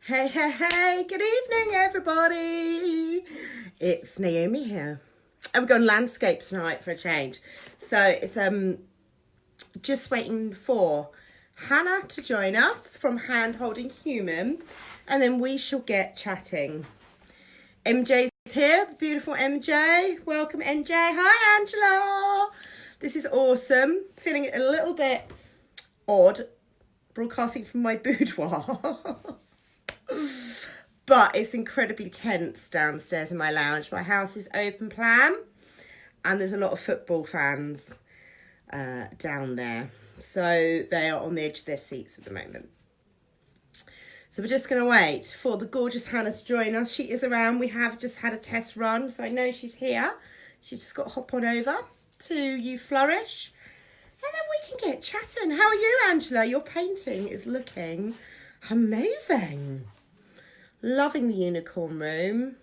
Hey, hey, hey, good evening, everybody. It's Naomi here. And we're going landscape tonight for a change. So it's just waiting for Hannah to join us from Hand Holding Human, and then we shall get chatting. MJ's here, the beautiful MJ. Welcome, MJ. Hi, Angela. This is awesome. Feeling it a little bit odd, broadcasting from my boudoir. But it's incredibly tense downstairs in my lounge. My house is open plan and there's a lot of football fans down there. So they are on the edge of their seats at the moment. So we're just going to wait for the gorgeous Hannah to join us. She is around. We have just had a test run, so I know she's here. She's just got to hop on over to uflourish. And then we can get chatting. How are you, Angela? Your painting is looking amazing. Loving the unicorn room.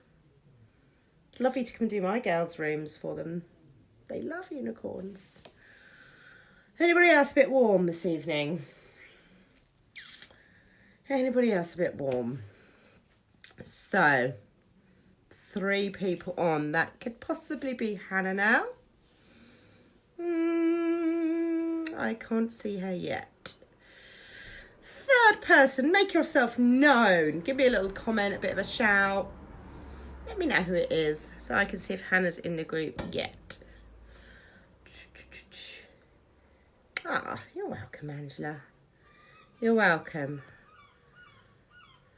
It's lovely to come and do my girls' rooms for them. They love unicorns. Anybody else a bit warm this evening? Anybody else a bit warm? So, 3 people on. That could possibly be Hannah now. I can't see her yet. Third person, make yourself known. Give me a little comment, a bit of a shout. Let me know who it is so I can see if Hannah's in the group yet. Ah, you're welcome, Angela. You're welcome.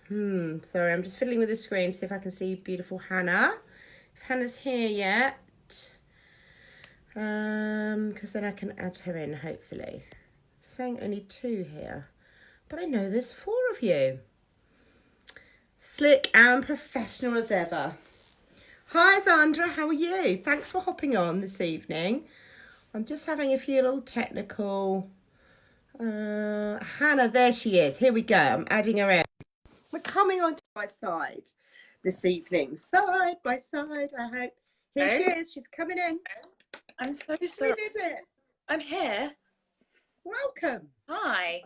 Sorry, I'm just fiddling with the screen to see if I can see beautiful Hannah. If Hannah's here yet. Because then I can add her in, hopefully. It's saying only 2 here. But I know there's 4 of you. Slick and professional as ever. Hi, Zandra. How are you? Thanks for hopping on this evening. I'm just having a few little technical... Hannah, there she is. Here we go. I'm adding her in. We're coming onto my side this evening. Side by side, I hope. Here she is. She's coming in. I'm so sorry. We did it. I'm here. Welcome. Hi.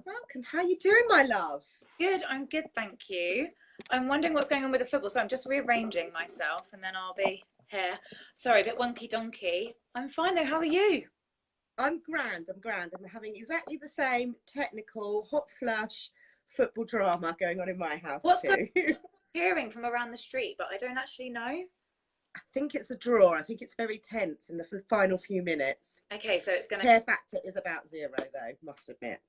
Welcome. How are you doing, my love? Good. I'm good, thank you. I'm wondering what's going on with the football, so I'm just rearranging myself and then I'll be here. Sorry, a bit wonky donkey. I'm fine though. How are you? I'm grand. I'm having exactly the same technical hot flush football drama going on in my house What's too. hearing from around the street, but I don't actually know. I think it's a draw. I think it's very tense in the final few minutes. Okay, so it's gonna... Care factor is about 0 though, must admit.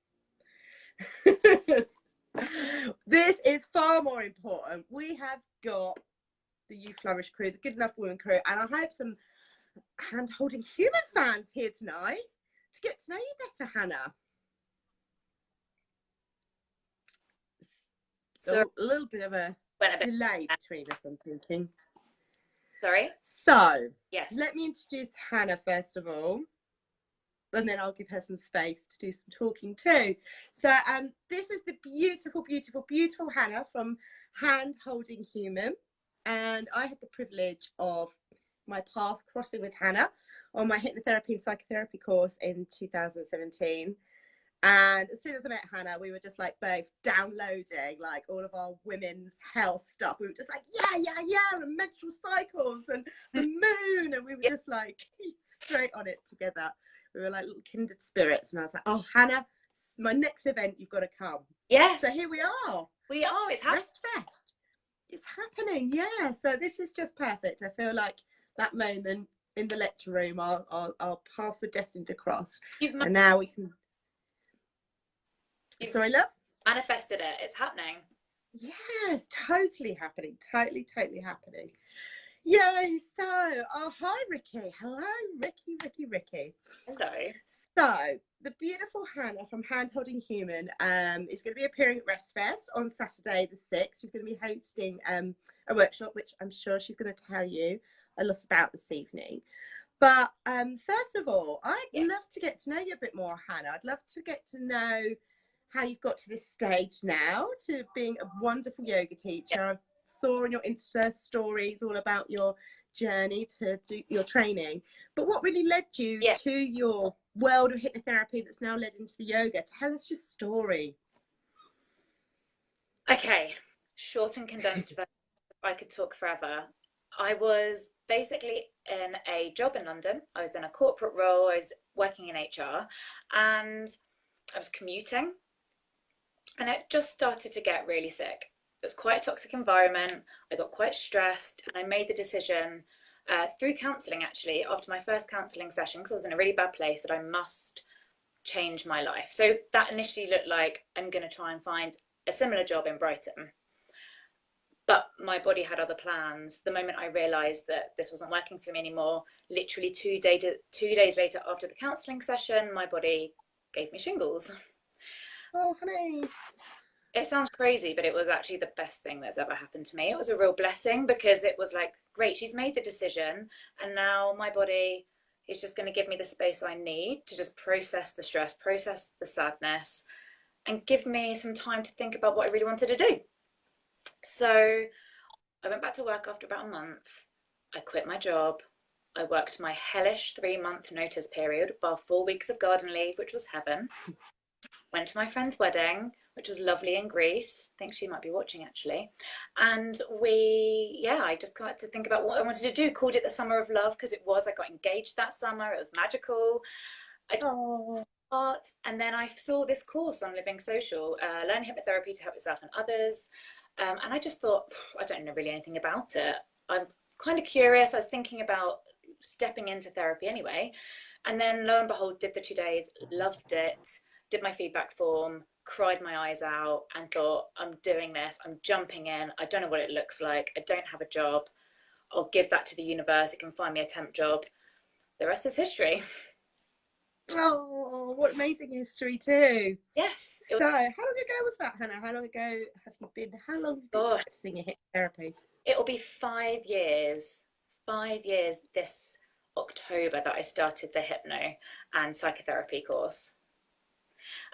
This is far more important. We have got the You Flourish crew, the Good Enough Women crew, and I hope some Hand Holding Human fans here tonight to get to know you better, Hannah. So a little bit of a delay between us, I'm thinking. Sorry? So, yes. Let me introduce Hannah first of all, and then I'll give her some space to do some talking too. So, this is the beautiful, beautiful, beautiful Hannah from Hand Holding Human, and I had the privilege of my path crossing with Hannah on my hypnotherapy and psychotherapy course in 2017. And as soon as I met Hannah, we were just like both downloading like all of our women's health stuff. We were just like, yeah, and menstrual cycles and the moon. And we were just like straight on it together. We were like little kindred spirits. And I was like, oh, Hannah, my next event, you've got to come. Yes. So here we are. We are. It's happening. Rest. It's happening. Yeah. So this is just perfect. I feel like that moment in the lecture room, our paths were destined to cross. And now we can... Sorry, love? Manifested it. It's happening. Yes, totally happening. Totally happening. Yay. So, oh, hi, Ricky. Hello, Ricky. Hello. So, the beautiful Hannah from Hand Holding Human is going to be appearing at Rest Fest on Saturday the 6th. She's going to be hosting a workshop, which I'm sure she's going to tell you a lot about this evening. But first of all, I'd love to get to know you a bit more, Hannah. I'd love to get to know how you've got to this stage now to being a wonderful yoga teacher. I saw in your Insta stories all about your journey to do your training, but what really led you to your world of hypnotherapy that's now led into the yoga? Tell us your story. Okay, short and condensed version. I could talk forever. I was basically in a job in London. I was in a corporate role. I was working in HR, and I was commuting, and it just started to get really sick. It was quite a toxic environment. I got quite stressed, and I made the decision through counselling actually after my first counselling session, because I was in a really bad place, that I must change my life. So that initially looked like I'm going to try and find a similar job in Brighton. But my body had other plans. The moment I realised that this wasn't working for me anymore, literally 2 days later after the counselling session, my body gave me shingles. Oh, honey. It sounds crazy, but it was actually the best thing that's ever happened to me. It was a real blessing, because it was like, great, she's made the decision, and now my body is just going to give me the space I need to just process the stress, process the sadness, and give me some time to think about what I really wanted to do. So I went back to work after about a month. I quit my job. I worked my hellish 3 month notice period, bar 4 weeks of garden leave, which was heaven. Went to my friend's wedding, which was lovely in Greece. I think she might be watching actually. And I just got to think about what I wanted to do. Called it the summer of love because it was. I got engaged that summer. It was magical. I took Oh, part, and then I saw this course on Living Social, learn hypnotherapy to help yourself and others. And I just thought, I don't know really anything about it. I'm kind of curious. I was thinking about stepping into therapy anyway. And then lo and behold, did the 2 days, loved it, did my feedback form, cried my eyes out, and thought, I'm doing this, I'm jumping in. I don't know what it looks like. I don't have a job. I'll give that to the universe. It can find me a temp job. The rest is history. oh, what amazing history too. Yes. It was, So, how long ago was that, Hannah? How long ago have you been? How long have you been gosh, practicing hypnotherapy? it'll be 5 years. 5 years this October that I started the hypno and psychotherapy course.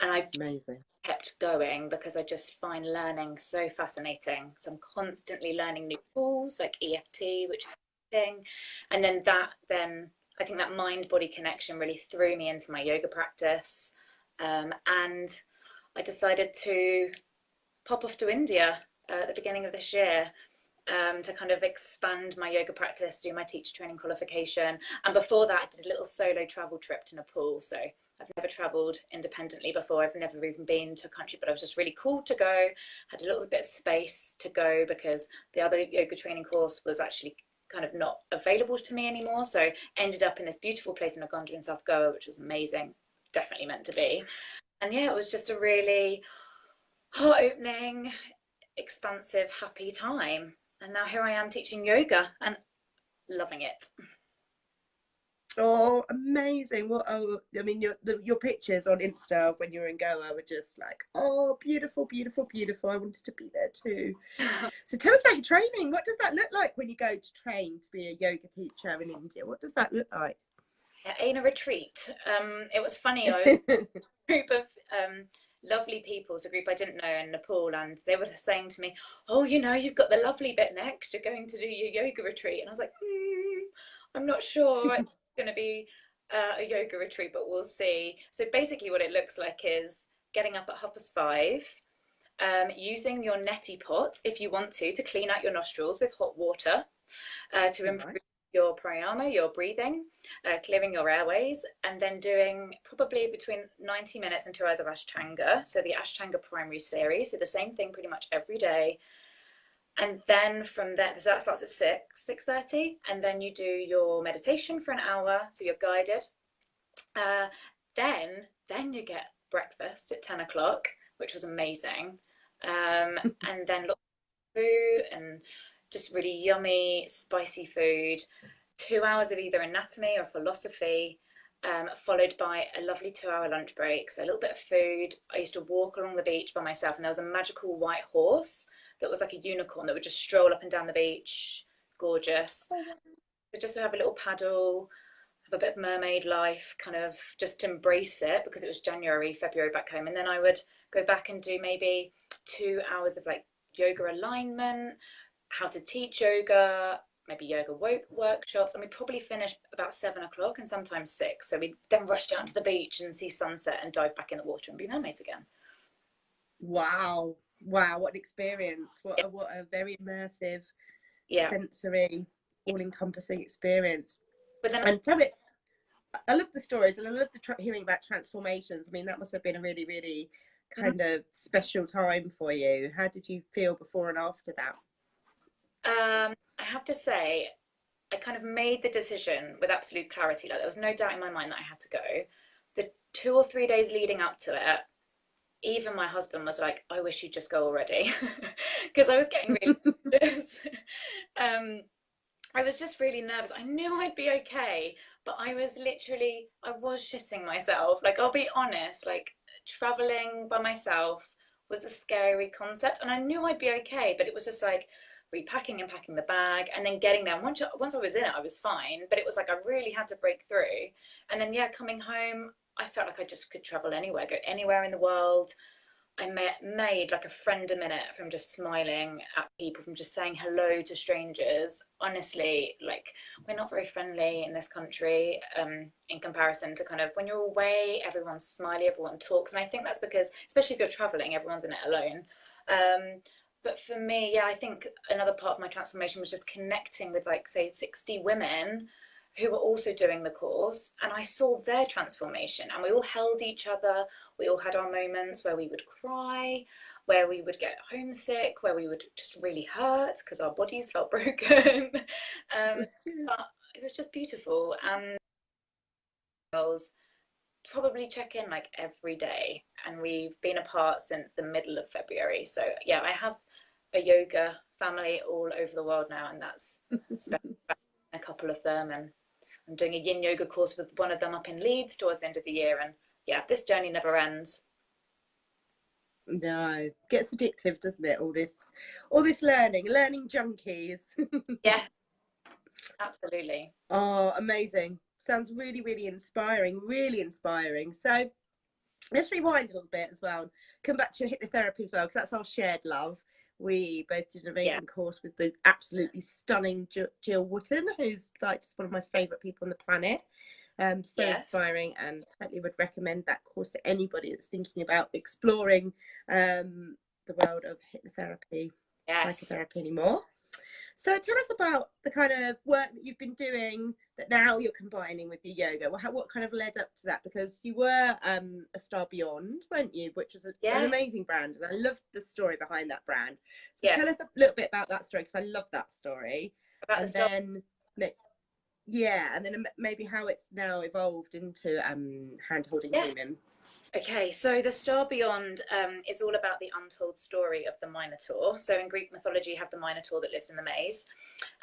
And I've Amazing. kept going because I just find learning so fascinating. So I'm constantly learning new tools like EFT, which is thing. And then I think that mind body connection really threw me into my yoga practice. And I decided to pop off to India at the beginning of this year, to kind of expand my yoga practice, do my teacher training qualification. And before that, I did a little solo travel trip to Nepal. So I've never traveled independently before. I've never even been to a country, but I was just really cool to go. Had a little bit of space to go because the other yoga training course was actually kind of not available to me anymore. So ended up in this beautiful place in Uganda in South Goa, which was amazing. Definitely meant to be. And yeah, it was just a really heart opening, expansive, happy time. And now here I am teaching yoga and loving it. Oh, amazing! What? Oh, I mean, your pictures on Insta when you were in Goa were just like, oh, beautiful, beautiful, beautiful. I wanted to be there too. So tell us about your training. What does that look like when you go to train to be a yoga teacher in India? What does that look like? In a retreat. It was funny. I was a group of lovely people, so a group I didn't know in Nepal, and they were saying to me, "Oh, you've got the lovely bit next. You're going to do your yoga retreat." And I was like, I'm not sure it's going to be a yoga retreat, but we'll see. So basically, what it looks like is getting up at 5:30, using your neti pot if you want to clean out your nostrils with hot water, to improve Right. your pranayama, your breathing, clearing your airways, and then doing probably between 90 minutes and 2 hours of Ashtanga. So the Ashtanga primary series. So the same thing pretty much every day. And then from there, so that starts at 6:30, and then you do your meditation for an hour. So you're guided. Uh, then you get breakfast at 10 o'clock, which was amazing. And then lots of food and just really yummy, spicy food. 2 hours of either anatomy or philosophy, followed by a lovely 2 hour lunch break. So a little bit of food. I used to walk along the beach by myself, and there was a magical white horse that was like a unicorn that would just stroll up and down the beach. Gorgeous. So just to have a little paddle, have a bit of mermaid life, kind of just embrace it, because it was January, February back home. And then I would go back and do maybe 2 hours of like yoga alignment, how to teach yoga, maybe yoga workshops, and we probably finish about 7 o'clock and sometimes 6. So we then rush down to the beach and see sunset and dive back in the water and be mermaids again. Wow. Wow, what an experience. What a very immersive, Yeah. sensory, Yeah. all-encompassing experience. But then And tell me, I love the stories and I love hearing about transformations. I mean, that must have been a really, really Mhm. kind of special time for you. How did you feel before and after that? I have to say, I kind of made the decision with absolute clarity. Like there was no doubt in my mind that I had to go. The 2 or 3 days leading up to it, even my husband was like, "I wish you'd just go already," because I was getting really nervous. um, I was just really nervous. I knew I'd be okay, but I was shitting myself. Like, I'll be honest, like, traveling by myself was a scary concept, and I knew I'd be okay, but it was just like repacking and packing the bag and then getting there. Once I was in it, I was fine, but it was like I really had to break through. And then, yeah, coming home, I felt like I just could travel anywhere, go anywhere in the world. I made like a friend a minute from just smiling at people, from just saying hello to strangers. Honestly, like we're not very friendly in this country, in comparison to kind of when you're away, everyone's smiley, everyone talks. And I think that's because, especially if you're traveling, everyone's in it alone. But for me, yeah, I think another part of my transformation was just connecting with, like, say, 60 women who were also doing the course, and I saw their transformation, and we all held each other. We all had our moments where we would cry, where we would get homesick, where we would just really hurt because our bodies felt broken. Bless you. But it was just beautiful. And girls probably check in like every day, and we've been apart since the middle of February. So yeah, I have a yoga family all over the world now, and that's special. A couple of them, and I'm doing a yin yoga course with one of them up in Leeds towards the end of the year. And yeah, this journey never ends. No, gets addictive, doesn't it? All this learning junkies. Yeah, absolutely. Oh, amazing. Sounds really, really inspiring, really inspiring. So let's rewind a little bit as well. Come back to your hypnotherapy as well, because that's our shared love. We both did an Yeah. amazing course with the absolutely stunning Jill Wooten, who's like just one of my favourite people on the planet. So Yes. inspiring, and totally would recommend that course to anybody that's thinking about exploring the world of hypnotherapy, Yes. psychotherapy anymore. So tell us about the kind of work that you've been doing that now you're combining with your yoga. What kind of led up to that? Because you were a Star Beyond, weren't you? Which was an Yes. amazing brand, and I loved the story behind that brand. So tell us Yes. a little bit about that story, because I love that story. About the And stuff. then, yeah, and then maybe how it's now evolved into hand holding Yes. human. Okay, so the Star Beyond is all about the untold story of the Minotaur. So in Greek mythology, you have the Minotaur that lives in the maze,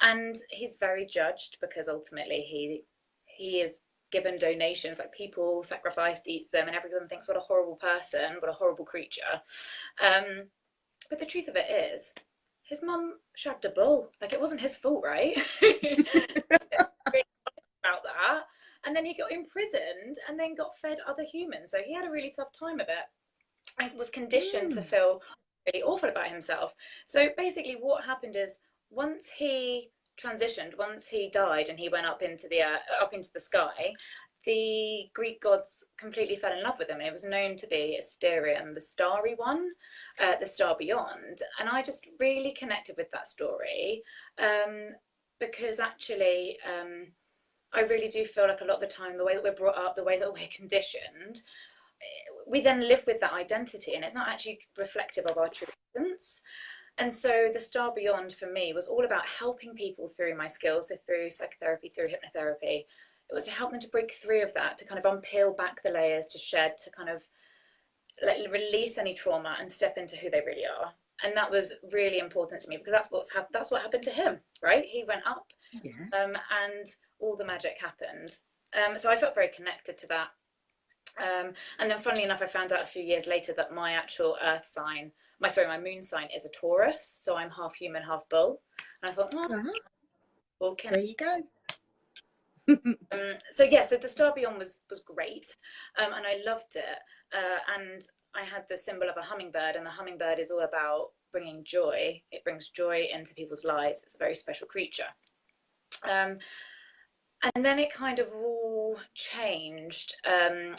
and he's very judged because ultimately he is given donations. Like, people sacrificed, eats them, and everyone thinks, what a horrible person, what a horrible creature. Um, but the truth of it is, his mum shagged a bull. Like, it wasn't his fault, right? About that. And then he got imprisoned and then got fed other humans. So he had a really tough time of it and was conditioned to Mm. feel really awful about himself. So basically, what happened is, once he once he died and he went up into the sky, the Greek gods completely fell in love with him. It was known to be Asterion, the starry one, the star beyond. And I just really connected with that story, because actually, I really do feel like a lot of the time, the way that we're brought up, the way that we're conditioned, we then live with that identity, and it's not actually reflective of our true essence. And so the Star Beyond for me was all about helping people through my skills, so through psychotherapy, through hypnotherapy. It was to help them to break through of that, to kind of unpeel back the layers, to shed, to kind of release any trauma and step into who they really are. And that was really important to me, because that's what happened to him, right? He went up, Yeah. and all the magic happened. So I felt very connected to that. And then, funnily enough, I found out a few years later that my actual Earth sign, my moon sign, is a Taurus. So I'm half human, half bull. And I thought, oh, Uh-huh. well, can There you go. so yeah, so the Star Beyond was great, and I loved it. And I had the symbol of a hummingbird, and the hummingbird is all about bringing joy. It brings joy into people's lives. It's a very special creature. Um, and then it kind of all changed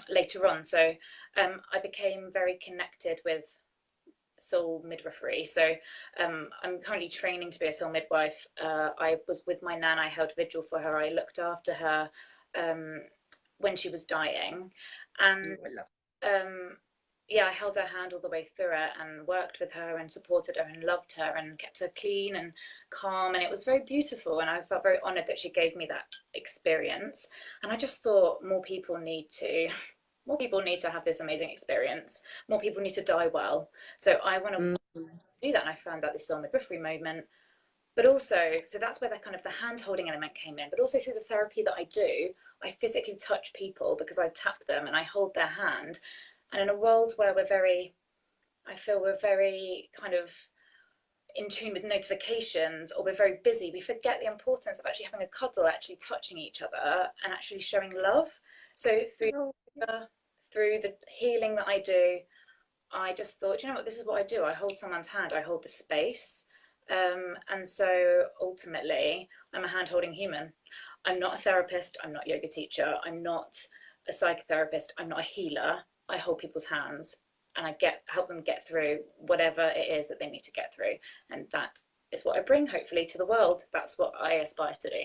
later on. So I became very connected with soul midwifery. So I'm currently training to be a soul midwife. I was with my nan, I held vigil for her, I looked after her when she was dying. And Oh, I love. um, yeah, I held her hand all the way through it and worked with her and supported her and loved her and kept her clean and calm. And it was very beautiful. And I felt very honored that she gave me that experience. And I just thought more people need to have this amazing experience. More people need to die well. So I want to Mm. do that. And I found out this soul midwifery moment. But also, so that's where the kind of the hand holding element came in. But also through the therapy that I do, I physically touch people because I tap them and I hold their hand. And in a world where I feel we're very kind of in tune with notifications, or we're very busy, we forget the importance of actually having a cuddle, actually touching each other and actually showing love. So Oh, through the healing that I do, I just thought, you know what, this is what I do. I hold someone's hand, I hold the space. And so ultimately, I'm a hand holding human. I'm not a therapist, I'm not a yoga teacher, I'm not a psychotherapist, I'm not a healer. I hold people's hands and help them get through whatever it is that they need to get through. And that is what I bring, hopefully, to the world. That's what I aspire to do.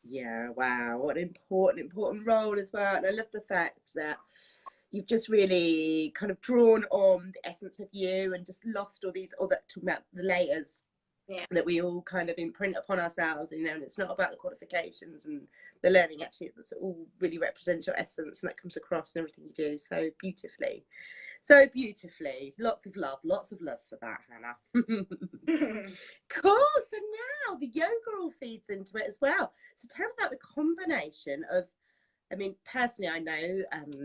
yeah, wow, what an important role as well. And I love the fact that you've just really kind of drawn on the essence of you and just lost all these, all that, talking about the layers Yeah. that we all kind of imprint upon ourselves, you know, and it's not about the qualifications and the learning, actually it's all really represents your essence, and that comes across in everything you do so beautifully. So beautifully. Lots of love for that, Hannah. Cool. So now the yoga all feeds into it as well. So tell me about the combination of, I mean, personally, I know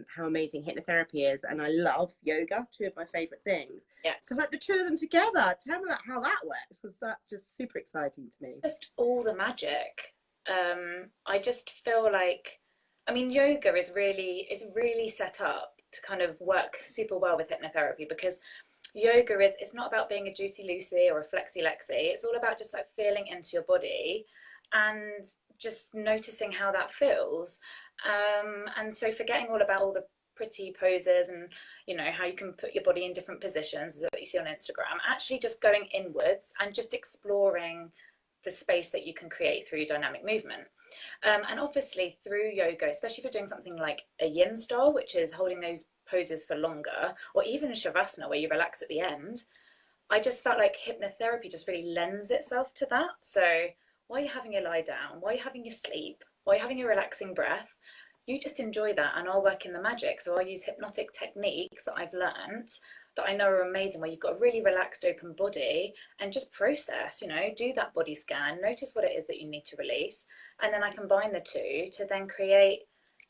how amazing hypnotherapy is, and I love yoga, two of my favourite things. Yeah. So, like the two of them together, tell me about how that works, because that's just super exciting to me. Just all the magic. I just feel like, I mean, yoga is really set up to kind of work super well with hypnotherapy, because yoga is, it's not about being a juicy Lucy or a flexy Lexi. It's all about just like feeling into your body and just noticing how that feels. And so forgetting all about all the pretty poses and how you can put your body in different positions that you see on Instagram, actually just going inwards and just exploring the space that you can create through dynamic movement. And obviously through yoga, especially if you're doing something like a yin style, which is holding those poses for longer, or even a shavasana where you relax at the end, I just felt like hypnotherapy just really lends itself to that. So while you're having your lie down, while you're having your sleep, while you're having your relaxing breath, you just enjoy that, and I'll work in the magic. So I'll use hypnotic techniques that I've learned that I know are amazing, where you've got a really relaxed open body, and just process, do that body scan, notice what it is that you need to release, and then I combine the two to then create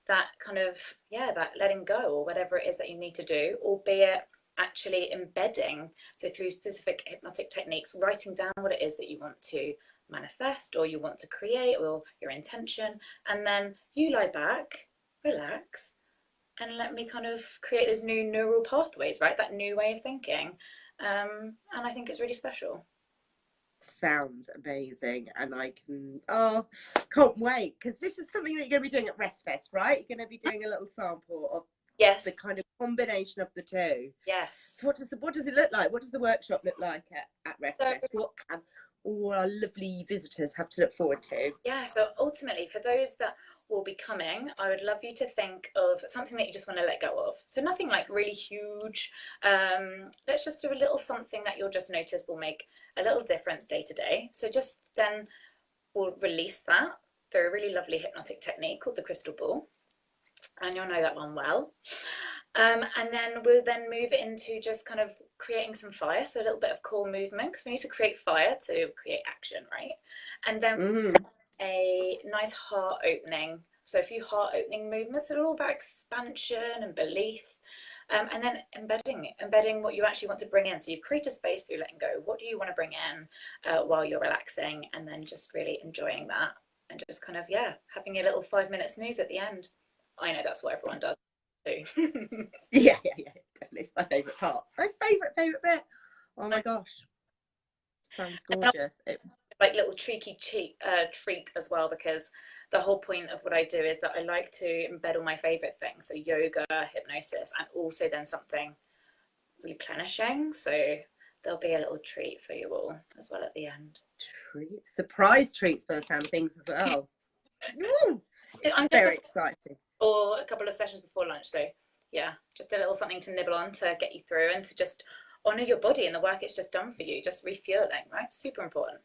that kind of, yeah, that letting go or whatever it is that you need to do, albeit actually embedding. So through specific hypnotic techniques, writing down what it is that you want to manifest or you want to create, or your intention, and then you lie back, relax, and let me kind of create those new neural pathways, right? That new way of thinking. And I think it's really special. Sounds amazing, and I can't wait, because this is something that you're going to be doing at Restfest, right? You're going to be doing a little sample of Yes. the kind of combination of the two. Yes. So what does it look like? What does the workshop look like at Restfest? So, What have all our lovely visitors have to look forward to? yeah, so ultimately, for those that will be coming, I would love you to think of something that you just want to let go of. So nothing like really huge. Let's just do a little something that you'll just notice will make a little difference day to day. So just then we'll release that through a really lovely hypnotic technique called the crystal ball. And you'll know that one well. And then we'll then move into just kind of creating some fire, so a little bit of core movement, because we need to create fire to create action, right? And then a nice heart opening, so a few heart opening movements that are all about expansion and belief. And then embedding what you actually want to bring in. So you create a space through letting go. What do you want to bring in while you're relaxing, and then just really enjoying that, and just kind of, yeah, having a little 5-minute snooze at the end. I know that's what everyone does too. Yeah, definitely. It's my favourite part. My favourite bit. Oh my gosh, sounds gorgeous. Like little treat as well, because the whole point of what I do is that I like to embed all my favourite things, so yoga, hypnosis, and also then something replenishing. So there'll be a little treat for you all as well at the end. Treats, surprise treats by the sound of things as well. Ooh, I'm just very exciting. or a couple of sessions before lunch. So yeah, just a little something to nibble on to get you through and to just honor your body and the work it's just done for you. Just refueling, right? Super important.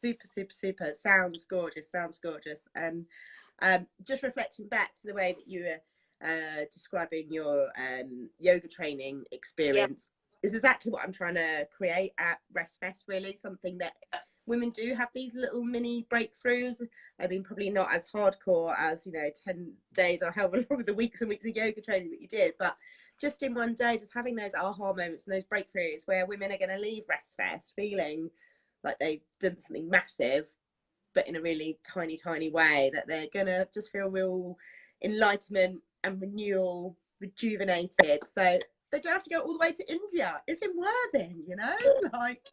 Super, super, super. Sounds gorgeous. Sounds gorgeous. And just reflecting back to the way that you were describing your yoga training experience, is exactly what I'm trying to create at Rest Fest. Really, something that women do have these little mini breakthroughs. I mean, probably not as hardcore as 10 days or however long the weeks and weeks of yoga training that you did, but just in one day, just having those aha moments and those breakthroughs where women are going to leave Rest Fest feeling like they've done something massive, but in a really tiny, tiny way, that they're going to just feel real enlightenment and renewal, rejuvenated. So they don't have to go all the way to India. It's in Worthing, like,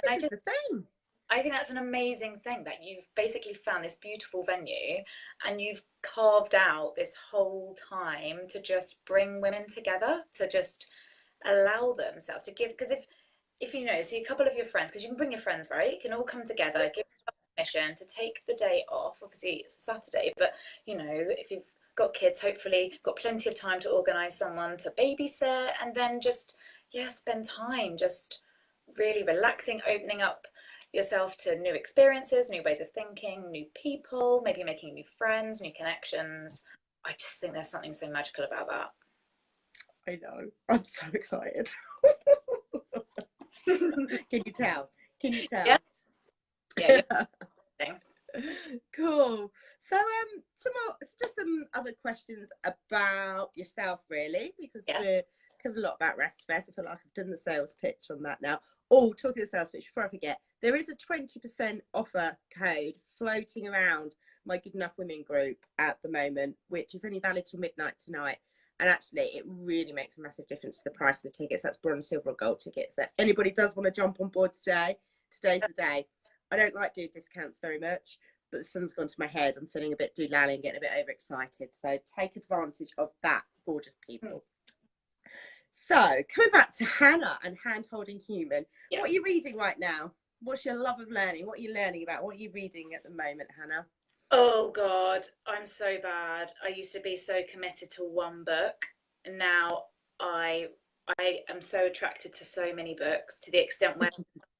this is the thing. I think that's an amazing thing that you've basically found this beautiful venue and you've carved out this whole time to just bring women together, to just allow themselves to give. Because if see a couple of your friends, because you can bring your friends, right? You can all come together, give permission to take the day off. Obviously, it's a Saturday, but if you've got kids, hopefully got plenty of time to organise someone to babysit, and then just spend time just really relaxing, opening up yourself to new experiences, new ways of thinking, new people, maybe making new friends, new connections. I just think there's something so magical about that. I know. I'm so excited. Can you tell? Can you tell? Yeah. Cool. So some other questions about yourself, really, because we're covered a lot about Rest Fest. I feel like I've done the sales pitch on that now. Oh, talking of the sales pitch, before I forget, there is a 20% offer code floating around my Good Enough Women group at the moment, which is only valid till midnight tonight. And actually, it really makes a massive difference to the price of the tickets. That's bronze, silver, or gold tickets. So if anybody does want to jump on board today, today's the day. I don't like doing discounts very much, but the sun's gone to my head. I'm feeling a bit doolally and getting a bit overexcited. So take advantage of that, gorgeous people. So coming back to Hannah and Hand-Holding Human, what are you reading right now? What's your love of learning? What are you learning about? What are you reading at the moment, Hannah? Oh God, I'm so bad. I used to be so committed to one book. And now I am so attracted to so many books, to the extent where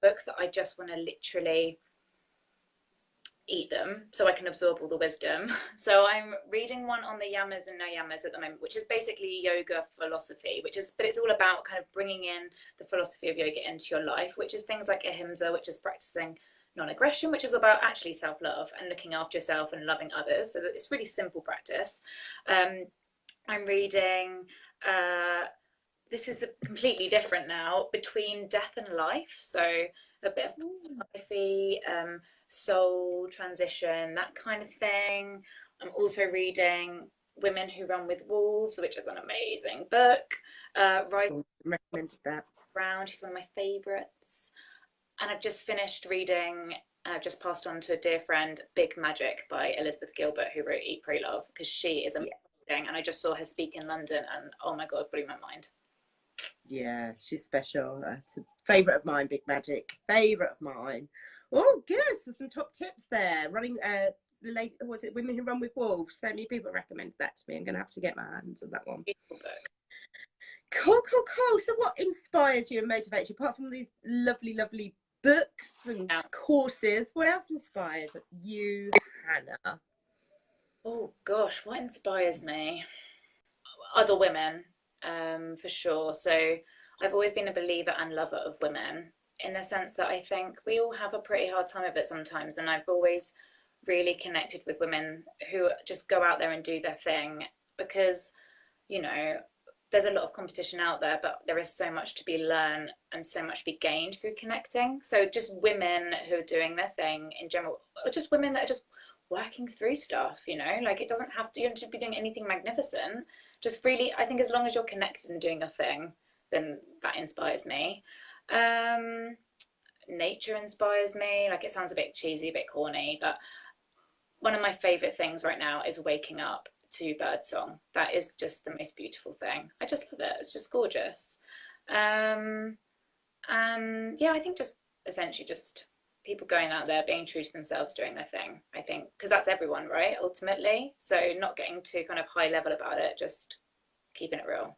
books that I just want to literally eat them so I can absorb all the wisdom. So I'm reading one on the yamas and no yamas at the moment, which is basically yoga philosophy, but it's all about kind of bringing in the philosophy of yoga into your life, which is things like ahimsa, which is practicing non-aggression, which is about actually self-love and looking after yourself and loving others. So it's really simple practice. I'm reading this is completely different now, Between Death and Life, so a bit of philosophy, soul transition, that kind of thing. I'm also reading Women Who Run with Wolves, which is an amazing book. Recommended that. Brown, she's one of my favorites. And I've just finished reading, I've just passed on to a dear friend, Big Magic by Elizabeth Gilbert, who wrote Eat, Pray, Love, because she is amazing. And I just saw her speak in London and oh my God, blew my mind. Yeah, she's special. It's a favourite of mine, Big Magic. Favourite of mine. Oh, good. So some top tips there. Running, the lady, was it Women Who Run with Wolves? So many people recommended that to me. I'm going to have to get my hands on that one. Beautiful book. Cool, cool, cool. So what inspires you and motivates you, apart from these lovely, lovely books and courses? What else inspires you, Hannah? Oh gosh, what inspires me? Other women, for sure. So I've always been a believer and lover of women, in the sense that I think we all have a pretty hard time of it sometimes, and I've always really connected with women who just go out there and do their thing, because there's a lot of competition out there, but there is so much to be learned and so much to be gained through connecting. So just women who are doing their thing in general, or just women that are just working through stuff, like it doesn't have to, you don't have to be doing anything magnificent. Just really, I think as long as you're connected and doing a thing, then that inspires me. Nature inspires me. Like, it sounds a bit cheesy, a bit corny, but one of my favorite things right now is waking up to birdsong. That is just the most beautiful thing. I just love it. It's just gorgeous. And yeah, I think just essentially just people going out there being true to themselves, doing their thing. I think because that's everyone, right? Ultimately, so not getting too kind of high level about it, just keeping it real.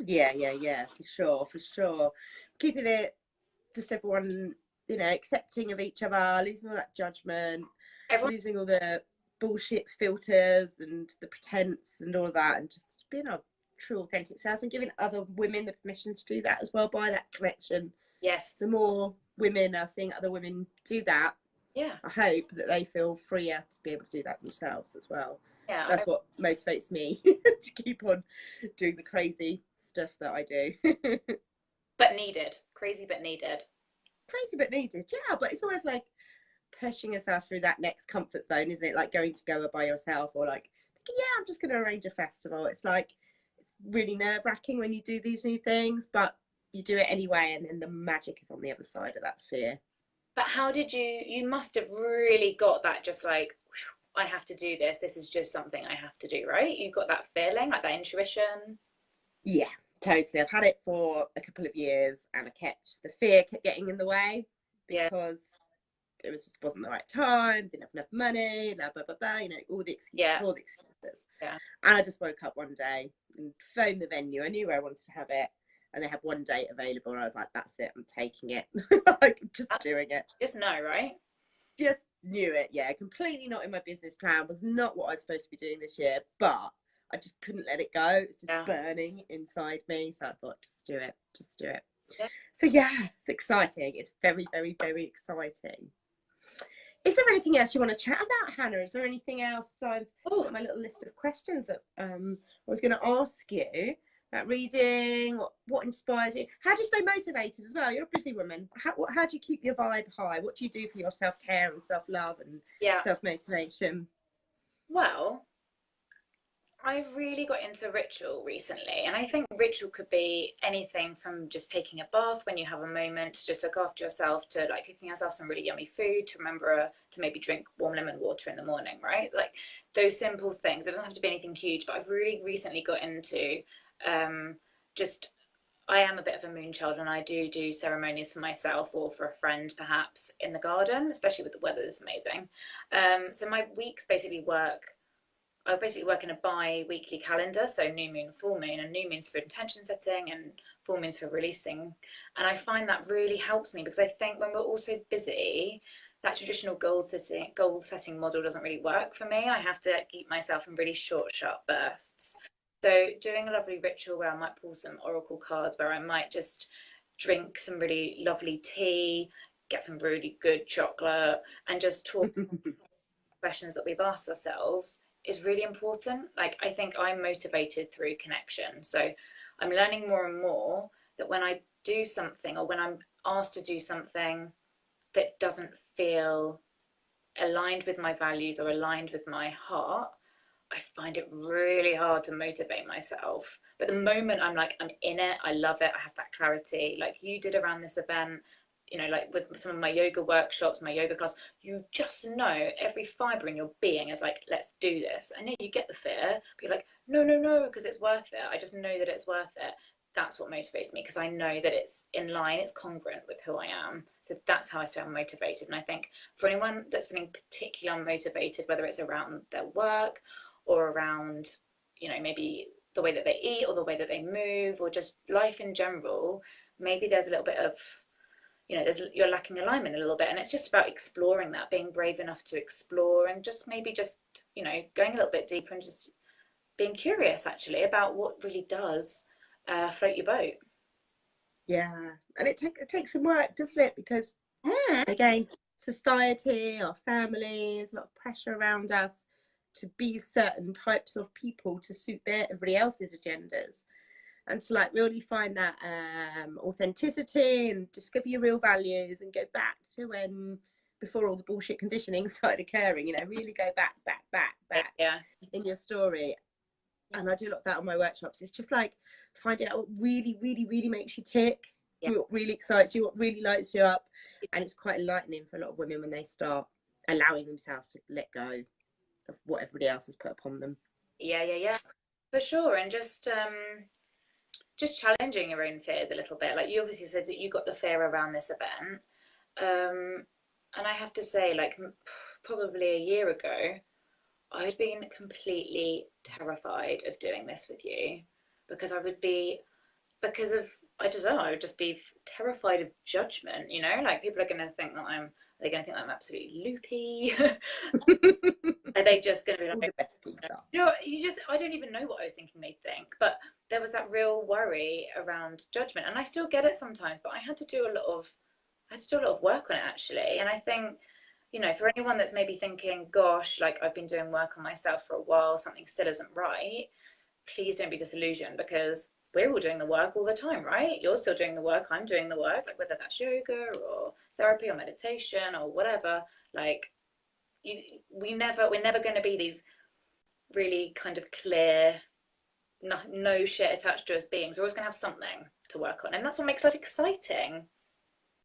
Yeah, for sure, for sure. Keeping it just everyone, accepting of each other, losing all that judgment, Everyone, losing all the bullshit filters and the pretense and all of that, and just being our true authentic selves and giving other women the permission to do that as well by that connection. yes, The more women are seeing other women do that, yeah, I hope that they feel freer to be able to do that themselves as well. yeah. That's what motivates me to keep on doing the crazy stuff that I do. But needed, crazy but needed. Crazy but needed, yeah. But it's always like pushing yourself through that next comfort zone, isn't it? Like going to Goa by yourself, or like thinking, yeah, I'm just going to arrange a festival. It's like it's really nerve wracking when you do these new things, but you do it anyway, and then the magic is on the other side of that fear. But how did you must have really got that just like, I have to do this. This is just something I have to do, right? You got that feeling, like that intuition. Yeah, totally. I've had it for a couple of years, and the fear kept getting in the way Yeah, because it just wasn't the right time, didn't have enough money, blah blah blah blah. All the excuses, yeah, all the excuses. yeah. And I just woke up one day and phoned the venue. I knew where I wanted to have it, and they had one date available. And I was like, "That's it, I'm taking it." Like, I'm just doing it. Just know, right? Just knew it. Yeah, completely not in my business plan. Was not what I was supposed to be doing this year, but I just couldn't let it go. It's just Yeah, burning inside me. So I thought, just do it, just do it. yeah. So yeah, it's exciting. It's very, very, very exciting. Is there anything else you want to chat about, Hannah? Is there anything else? I've Oh, got my little list of questions that I was going to ask you about reading. What inspires you? How do you stay motivated as well? You're a busy woman. How do you keep your vibe high? What do you do for your self care and self love and yeah. self motivation? Well, I've really got into ritual recently, and I think ritual could be anything from just taking a bath when you have a moment to just look after yourself, to like cooking yourself some really yummy food, to remember to maybe drink warm lemon water in the morning, right? Like those simple things. It doesn't have to be anything huge, but I've really recently got into um, just I am a bit of a moon child, and I do ceremonies for myself or for a friend, perhaps in the garden, especially with the weather that's amazing. So my weeks basically work. I basically work in a bi-weekly calendar, so new moon, full moon, and new moon's for intention setting, and full moon's for releasing. And I find that really helps me because I think when we're all so busy, that traditional goal setting model doesn't really work for me. I have to keep myself in really short, sharp bursts. So doing a lovely ritual where I might pull some oracle cards, where I might just drink some really lovely tea, get some really good chocolate, and just talk questions that we've asked ourselves is really important. Like, I think I'm motivated through connection. So I'm learning more and more that when I do something, or when I'm asked to do something that doesn't feel aligned with my values or aligned with my heart, I find it really hard to motivate myself. But the moment I'm like, I'm in it, I love it, I have that clarity, like you did around this event, like with some of my yoga workshops, my yoga class, you just know every fiber in your being is like, let's do this. And then you get the fear, but you're like, no, no, no, because it's worth it. I just know that it's worth it. That's what motivates me because I know that it's in line, it's congruent with who I am. So that's how I stay motivated. And I think for anyone that's feeling particularly unmotivated, whether it's around their work or around, maybe the way that they eat or the way that they move or just life in general, maybe there's a little bit of, you're lacking alignment a little bit, and it's just about exploring that, being brave enough to explore, and just maybe just going a little bit deeper and just being curious actually about what really does float your boat. Yeah, and it takes some work, doesn't it? Because Mm. again, society, our families, a lot of pressure around us to be certain types of people to suit everybody else's agendas, and to like really find that authenticity and discover your real values and go back to when before all the bullshit conditioning started occurring. Really go back Yeah, in your story. And I do a lot of that on my workshops. It's just like finding out what really, really, really makes you tick, yeah, what really excites you, what really lights you up. And it's quite enlightening for a lot of women when they start allowing themselves to let go of what everybody else has put upon them. yeah, yeah, yeah, for sure. And just just challenging your own fears a little bit. Like you obviously said that you got the fear around this event. And I have to say, like probably a year ago, I'd been completely terrified of doing this with you because I would be, because of, I don't know, I would just be terrified of judgment, you know? Like people are going to think that they're going to think that I'm absolutely loopy. Are they just going to be All like, the best people. you know, I don't even know what I was thinking they'd think. But there was that real worry around judgment. And I still get it sometimes, but I had to do a lot of, work on it actually. And I think, you know, for anyone that's maybe thinking, gosh, like I've been doing work on myself for a while, something still isn't right, please don't be disillusioned because we're all doing the work all the time, right? You're still doing the work, I'm doing the work, like whether that's yoga or therapy or meditation or whatever, like we're never going to be these really kind of clear, no shit attached to us beings. We're always going to have something to work on, and that's what makes life exciting.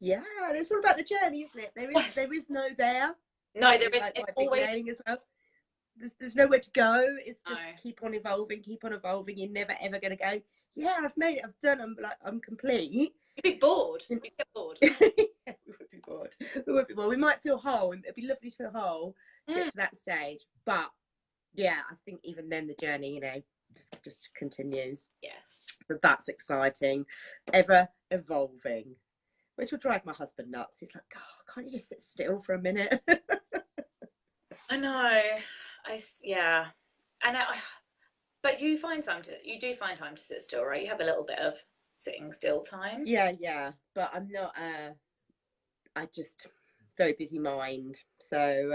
Yeah, and it's all about the journey, isn't it? Yes. There is no there. No, there is. Like It's my big always learning as well. There's nowhere to go. It's just no. keep on evolving, keep on evolving. You're never ever going to go, yeah, I've made it, I've done, I'm complete. You'd be bored. You'd get bored. Yeah, we would be bored. We would be bored. We might feel whole, and it'd be lovely to feel whole, get to that stage. But yeah, I think even then the journey, you know, just continues. Yes. So that's exciting, ever evolving, which will drive my husband nuts. He's like, oh, can't you just sit still for a minute? I know. Yeah, and but you do find time to sit still, right? You have a little bit of sitting still time. Yeah, but I'm not. I just very busy mind. So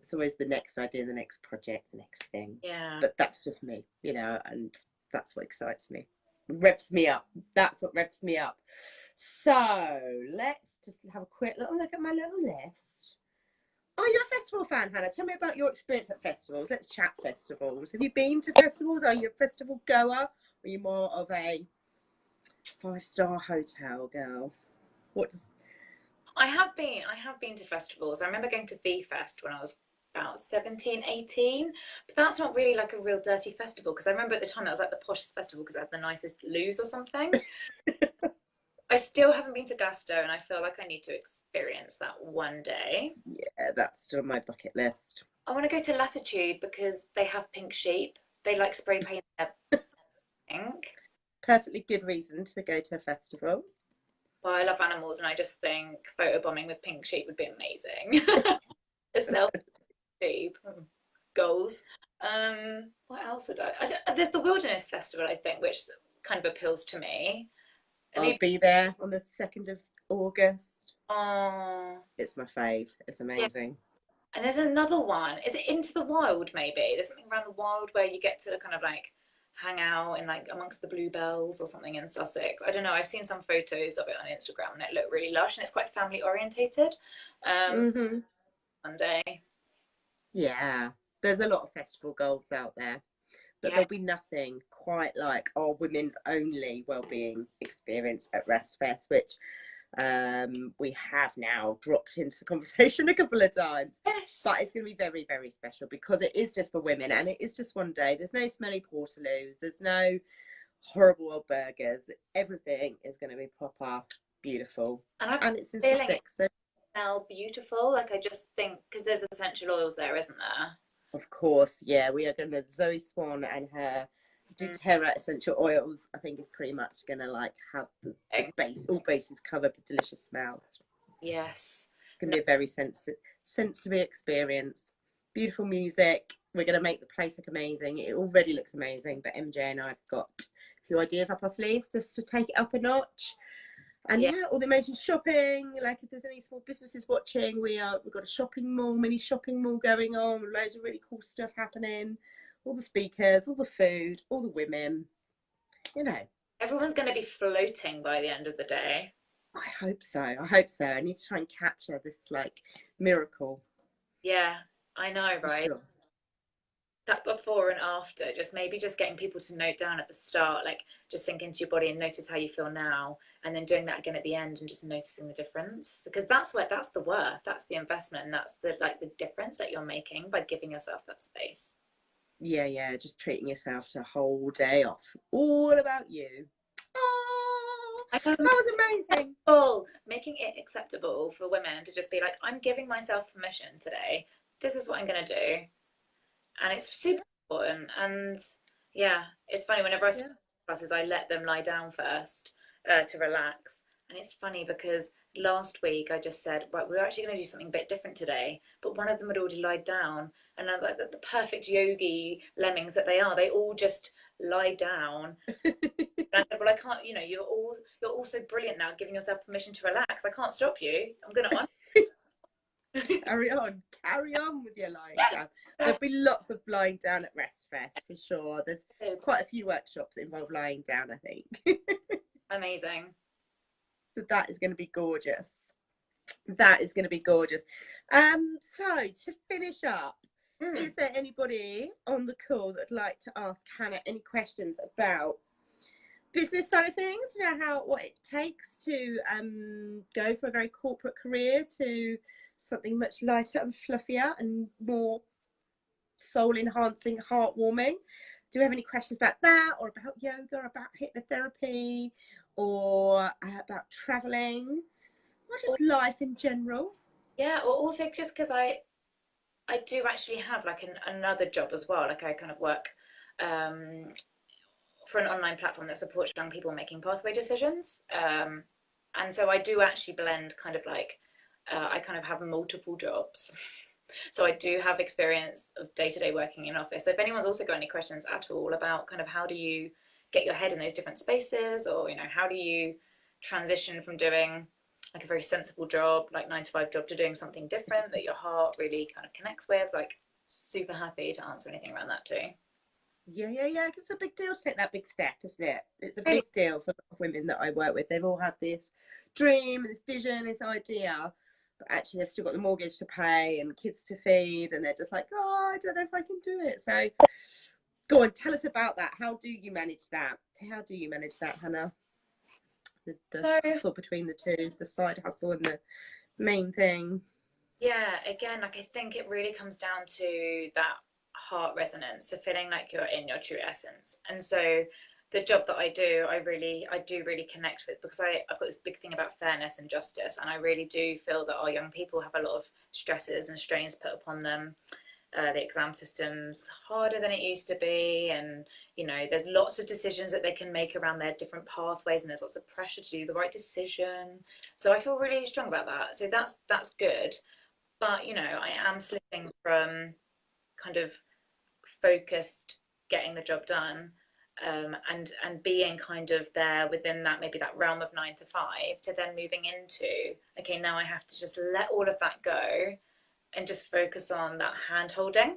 it's always the next idea, the next project, the next thing. Yeah. But that's just me, you know, and that's what excites me. Revs me up. That's what revs me up. So let's just have a quick little look at my little list. Oh, you're a festival fan, Hannah. Tell me about your experience at festivals. Let's chat festivals. Have you been to festivals? Are you a festival goer? Or are you more of a 5-star hotel girl? What does... I have been to festivals. I remember going to V Fest when I was about 17, 18. But that's not really like a real dirty festival because I remember at the time that was like the poshest festival because it had the nicest loos or something. I still haven't been to Glasgow and I feel like I need to experience that one day. Yeah, that's still on my bucket list. I want to go to Latitude because they have pink sheep. They like spray paint their pink. Perfectly good reason to go to a festival. Well, I love animals and I just think photobombing with pink sheep would be amazing. A selfie sheep goals. What else would there's the Wilderness Festival, I think, which kind of appeals to me. I'll be there on the 2nd of August. Oh, it's my fave. It's amazing. Yeah. And there's another one. Is it Into the Wild? Maybe there's something around the wild where you get to kind of like hang out in like amongst the bluebells or something in Sussex. I don't know. I've seen some photos of it on Instagram and it looked really lush and it's quite family orientated. One day. Yeah, there's a lot of festival goals out there. But there'll be nothing quite like our women's only wellbeing experience at RestFest, which we have now dropped into the conversation a couple of times. Yes. But it's going to be very, very special because it is just for women and it is just one day. There's no smelly portaloos. There's no horrible old burgers. Everything is going to be proper beautiful. And it's in Sussex. So smell beautiful. Like I just think because there's essential oils there, isn't there? Of course, yeah, we are going to, Zoe Swan and her doTERRA essential oils, I think is pretty much going to like have the base, all bases covered with delicious smells. Yes. It's going to be a very sensory experience. Beautiful music. We're going to make the place look amazing. It already looks amazing, but MJ and I have got a few ideas up our sleeves just to take it up a notch. And yeah, all the amazing shopping. Like if there's any small businesses watching, we've got a shopping mall, mini shopping mall going on, with loads of really cool stuff happening. All the speakers, all the food, all the women. You know, everyone's going to be floating by the end of the day. I hope so. I need to try and capture this like miracle. Yeah, I know, right? Sure. That before and after, just getting people to note down at the start, like just sink into your body and notice how you feel now, and then doing that again at the end and just noticing the difference, because that's the worth, that's the investment, and that's the difference that you're making by giving yourself that space. Yeah, just treating yourself to a whole day off, all about you. Oh, I that know, was amazing. making it acceptable for women to just be like, I'm giving myself permission today. This is what I'm going to do. And it's super important. And yeah, it's funny, whenever I start Yeah. classes, I let them lie down first to relax. And it's funny because last week I just said, right, we're actually going to do something a bit different today. But one of them had already lied down. And I'm like, the perfect yogi lemmings that they are, they all just lie down. And I said, well, I can't, you're all so brilliant now, giving yourself permission to relax. I can't stop you. I'm going to honor. Carry on with your lying Yeah, down. There'll be lots of lying down at Rest Fest for sure. There's good. quite a few workshops that involve lying down, I think. Amazing. So that is going to be gorgeous. That is going to be gorgeous. So to finish up, is there anybody on the call that'd like to ask Hannah any questions about business side of things? You know, what it takes to go from a very corporate career to something much lighter and fluffier and more soul enhancing, heartwarming. Do you have any questions about that, or about yoga, or about hypnotherapy, or about traveling, or just life in general? Yeah, or also just because I do actually have like another job as well. Like I kind of work um, for an online platform that supports young people making pathway decisions. And so I do actually blend kind of like I kind of have multiple jobs. So I do have experience of day-to-day working in office. So if anyone's also got any questions at all about kind of how do you get your head in those different spaces, or how do you transition from doing like a very sensible job, like 9 to 5 job, to doing something different that your heart really kind of connects with, like super happy to answer anything around that too. Yeah. It's a big deal to take that big step, isn't it? It's a Really? big deal for a lot of women that I work with. They've all had this dream, this vision, this idea, but actually they've still got the mortgage to pay and kids to feed, and they're just like, oh, I don't know if I can do it. So go on, tell us about that. How do you manage that? How do you manage that, Hannah? The So hustle between the two, the side hustle and the main thing. yeah, again, like I think it really comes down to that heart resonance, so feeling like you're in your true essence. And so the job that I do really connect with, because I've got this big thing about fairness and justice, and I really do feel that our young people have a lot of stresses and strains put upon them. The exam system's harder than it used to be, and there's lots of decisions that they can make around their different pathways, and there's lots of pressure to do the right decision. So I feel really strong about that. So that's good. But I am slipping from kind of focused getting the job done, and being kind of there within that, maybe that realm of 9 to 5, to then moving into, okay, now I have to just let all of that go and just focus on that hand holding.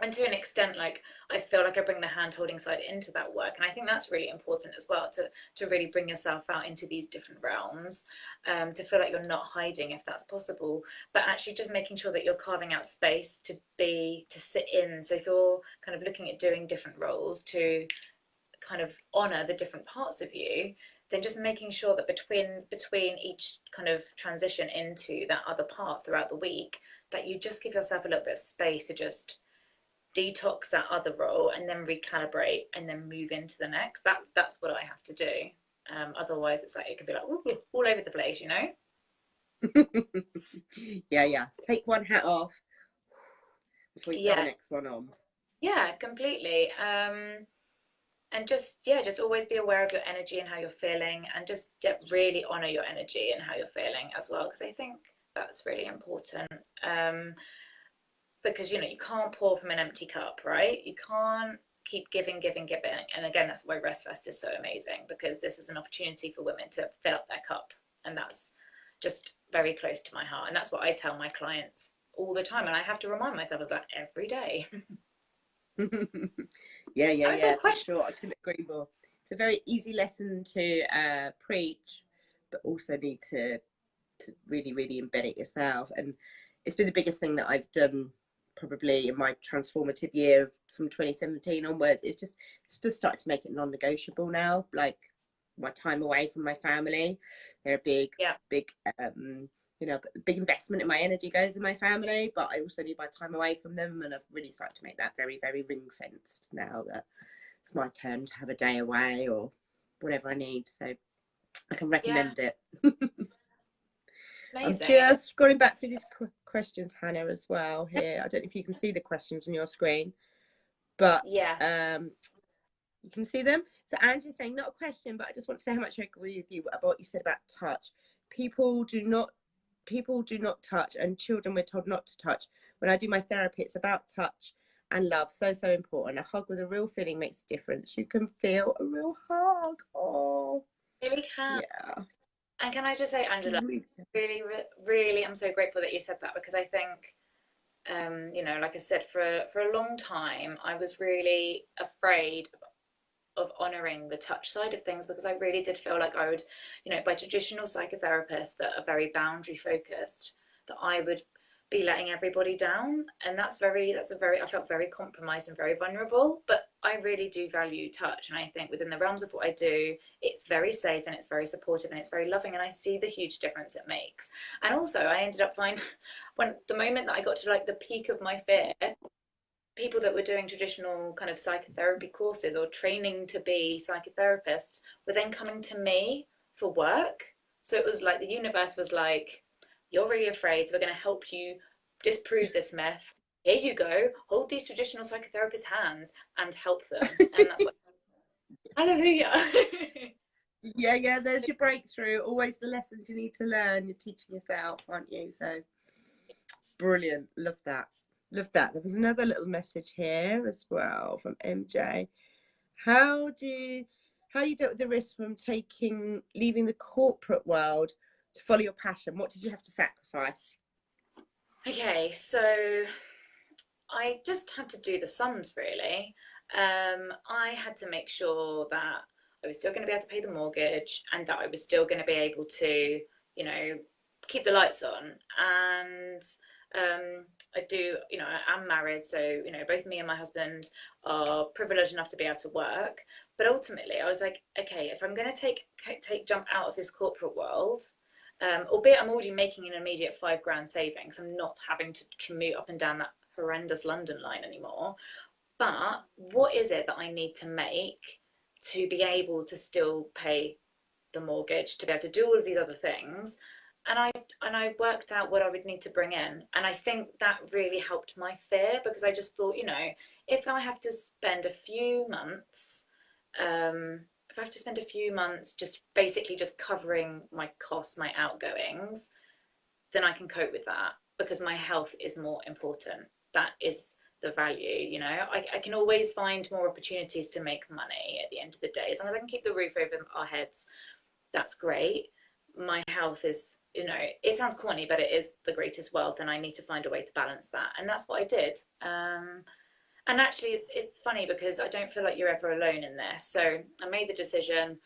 And to an extent, like I feel like I bring the hand holding side into that work, and I think that's really important as well, to really bring yourself out into these different realms, to feel like you're not hiding if that's possible, but actually just making sure that you're carving out space to sit in. So if you're kind of looking at doing different roles, to kind of honor the different parts of you, then just making sure that between each kind of transition into that other part throughout the week, that you just give yourself a little bit of space to just detox that other role and then recalibrate and then move into the next. That's what I have to do. Otherwise it's like it could be like all over the place, Yeah. Take one hat off before you put the Yeah, next one on. yeah, completely. And just always be aware of your energy and how you're feeling, and just really honor your energy and how you're feeling as well, because I think that's really important. Because you can't pour from an empty cup, right? You can't keep giving. And again, that's why Rest Fest is so amazing, because this is an opportunity for women to fill up their cup, and that's just very close to my heart. And that's what I tell my clients all the time, and I have to remind myself of that every day. Yeah, Okay, for question. sure. I couldn't agree more. It's a very easy lesson to preach, but also need to really, really embed it yourself. And it's been the biggest thing that I've done probably in my transformative year from 2017 onwards. It's just started to make it non-negotiable now. Like my time away from my family, they're a Yeah, big big investment in my energy goes in my family, but I also need my time away from them, and I've really started to make that very, very ring fenced now, that it's my turn to have a day away, or whatever I need. So I can Yeah, recommend it. I'm amazing. just scrolling back through these questions, Hannah, as well here. I don't know if you can see the questions on your screen, but Yes. you can see them. So Angie's saying, not a question, but I just want to say how much I agree with you about what you said about touch. People do not touch, and children we're told not to touch. When I do my therapy, it's about touch and love. So important. A hug with a real feeling makes a difference. You can feel a real hug. Oh, Really can. yeah. And can I just say, Angela, really, really, I'm so grateful that you said that, because I think, like I said, for a long time, I was really afraid of honoring the touch side of things, because I really did feel like I would, by traditional psychotherapists that are very boundary focused, that I would be letting everybody down. And I felt very compromised and very vulnerable. But I really do value touch. And I think within the realms of what I do, it's very safe and it's very supportive and it's very loving. And I see the huge difference it makes. And also, I ended up finding when the moment that I got to like the peak of my fear, people that were doing traditional kind of psychotherapy courses or training to be psychotherapists were then coming to me for work. So it was like the universe was like, you're really afraid, so we're going to help you disprove this myth. Here you go, hold these traditional psychotherapists' hands and help them. And that's what, hallelujah. Yeah, there's your breakthrough. Always the lessons you need to learn. You're teaching yourself, aren't you? So brilliant. Love that. Love that. There was another little message here as well from MJ. How you dealt with the risk from leaving the corporate world to follow your passion? What did you have to sacrifice? Okay, so I just had to do the sums really. I had to make sure that I was still going to be able to pay the mortgage and that I was still going to be able to, you know, keep the lights on. And I do, I'm married, so, both me and my husband are privileged enough to be able to work. But ultimately, I was like, okay, if I'm going to jump out of this corporate world, albeit I'm already making an immediate 5 grand savings, I'm not having to commute up and down that horrendous London line anymore. But what is it that I need to make to be able to still pay the mortgage, to be able to do all of these other things? And I worked out what I would need to bring in, and I think that really helped my fear, because I just thought, if I have to spend a few months, if I have to spend a few months just basically just covering my costs, my outgoings, then I can cope with that, because my health is more important. That is the value, I can always find more opportunities to make money at the end of the day. As long as I can keep the roof over our heads, that's great. My health is, it sounds corny, but it is the greatest wealth, and I need to find a way to balance that. And that's what I did. And actually, it's funny, because I don't feel like you're ever alone in this. So I made the decision,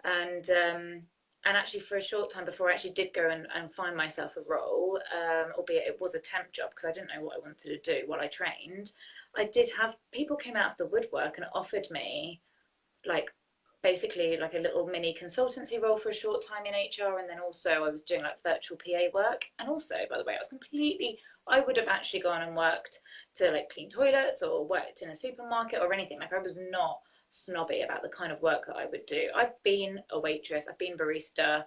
and actually for a short time before I actually did go and find myself a role, albeit it was a temp job because I didn't know what I wanted to do while I trained, I did have people came out of the woodwork and offered me like basically like a little mini consultancy role for a short time in HR, and then also I was doing like virtual PA work. And also, by the way, I would have actually gone and worked to like clean toilets or worked in a supermarket or anything. Like I was not snobby about the kind of work that I would do. I've been a waitress, I've been barista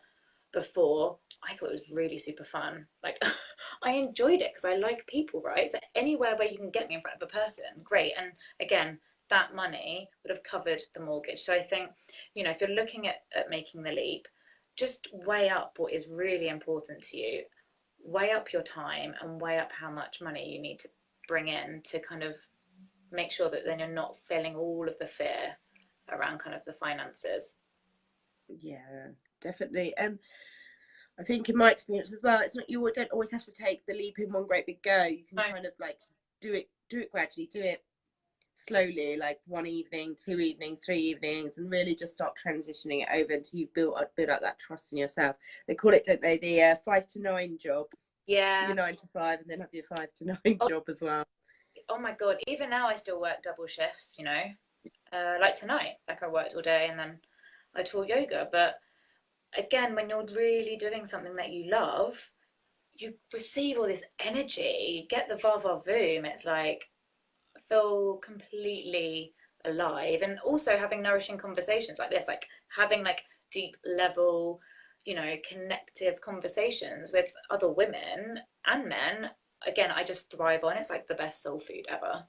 before. I thought it was really super fun. Like I enjoyed it because I like people, right? So anywhere where you can get me in front of a person, great. And again, that money would have covered the mortgage. So I think, if you're looking at making the leap, just weigh up what is really important to you, weigh up your time, and weigh up how much money you need to bring in to kind of make sure that then you're not feeling all of the fear around kind of the finances. Yeah, definitely. And I think in my experience as well, it's not you don't always have to take the leap in one great big go. You can kind of like do it gradually, do it slowly, like 1 evening, 2 evenings, 3 evenings, and really just start transitioning it over until you build up that trust in yourself. They call it, don't they, the 5 to 9 job. Yeah. Your 9 to 5, and then have your 5 to 9 job as well. Oh my God, even now I still work double shifts, like tonight, like I worked all day and then I taught yoga. But again, when you're really doing something that you love, you receive all this energy, you get the va va voom. It's like I feel completely alive, and also having nourishing conversations like this, like having like deep level, you know, connective conversations with other women and men. Again, I just thrive on it. It's like the best soul food ever.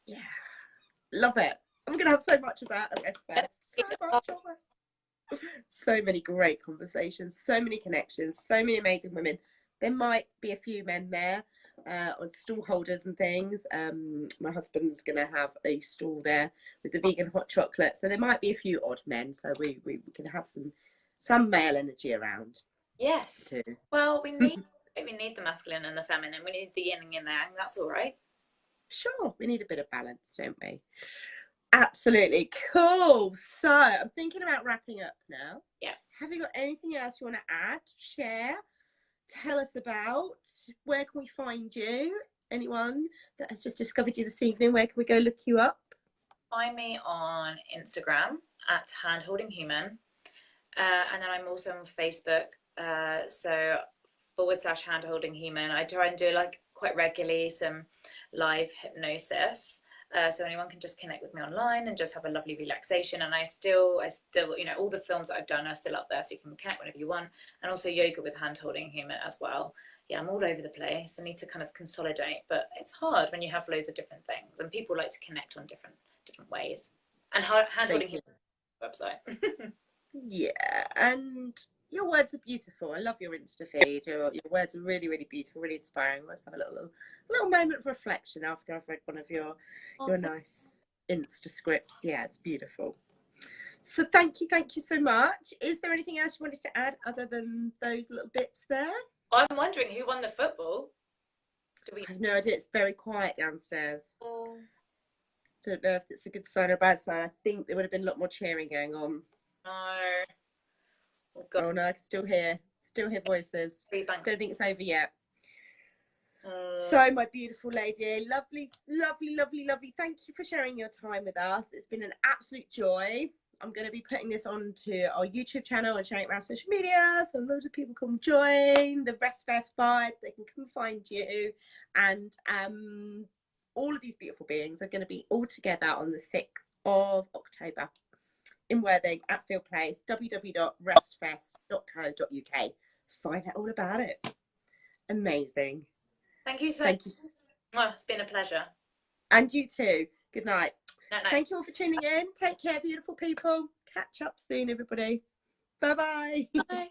Yeah, love it. I'm going to have so much of that at Rest So much of it. So many great conversations, so many connections, so many amazing women. There might be a few men there on stall holders and things. My husband's going to have a stall there with the vegan hot chocolate, so there might be a few odd men. So we can have some male energy around. Yes. Too. Well, we need the masculine and the feminine. We need the yin and yang. That's all right. Sure, we need a bit of balance, don't we? Absolutely. Cool. So I'm thinking about wrapping up now. Yeah. Have you got anything else you want to add, share, tell us about? Where can we find you? Anyone that has just discovered you this evening, where can we go look you up? Find me on Instagram at handholdinghuman. And then I'm also on Facebook. So /handholdinghuman. I try and do like quite regularly some live hypnosis. So anyone can just connect with me online and just have a lovely relaxation. And I still, you know, all the films that I've done are still up there, so you can connect whenever you want. And also yoga with handholding human as well. Yeah, I'm all over the place. I need to kind of consolidate, but it's hard when you have loads of different things, and people like to connect on different ways. And handholding human website. Yeah, and your words are beautiful. I love your Insta feed. Your words are really, really beautiful, really inspiring. Let's have a little moment of reflection after I've read one of your nice Insta scripts. Yeah, it's beautiful. So thank you so much. Is there anything else you wanted to add other than those little bits there? I'm wondering who won the football. I have no idea. It's very quiet downstairs. Oh. Don't know if it's a good sign or a bad sign. I think there would have been a lot more cheering going on. No. Oh no, I can still hear voices. I don't think it's over yet. So my beautiful lady, lovely. Thank you for sharing your time with us. It's been an absolute joy. I'm going to be putting this onto our YouTube channel and sharing it around social media, so loads of people come join the Rest Fest vibe. They can come find you, and all of these beautiful beings are going to be all together on the 6th of October in Worthing at Field Place. www.restfest.co.uk. Find out all about it. Amazing. Thank you so much. Oh, it's been a pleasure. And you too. Good night. Night. Thank you all for tuning in. Take care, beautiful people. Catch up soon, everybody. Bye-bye. Bye.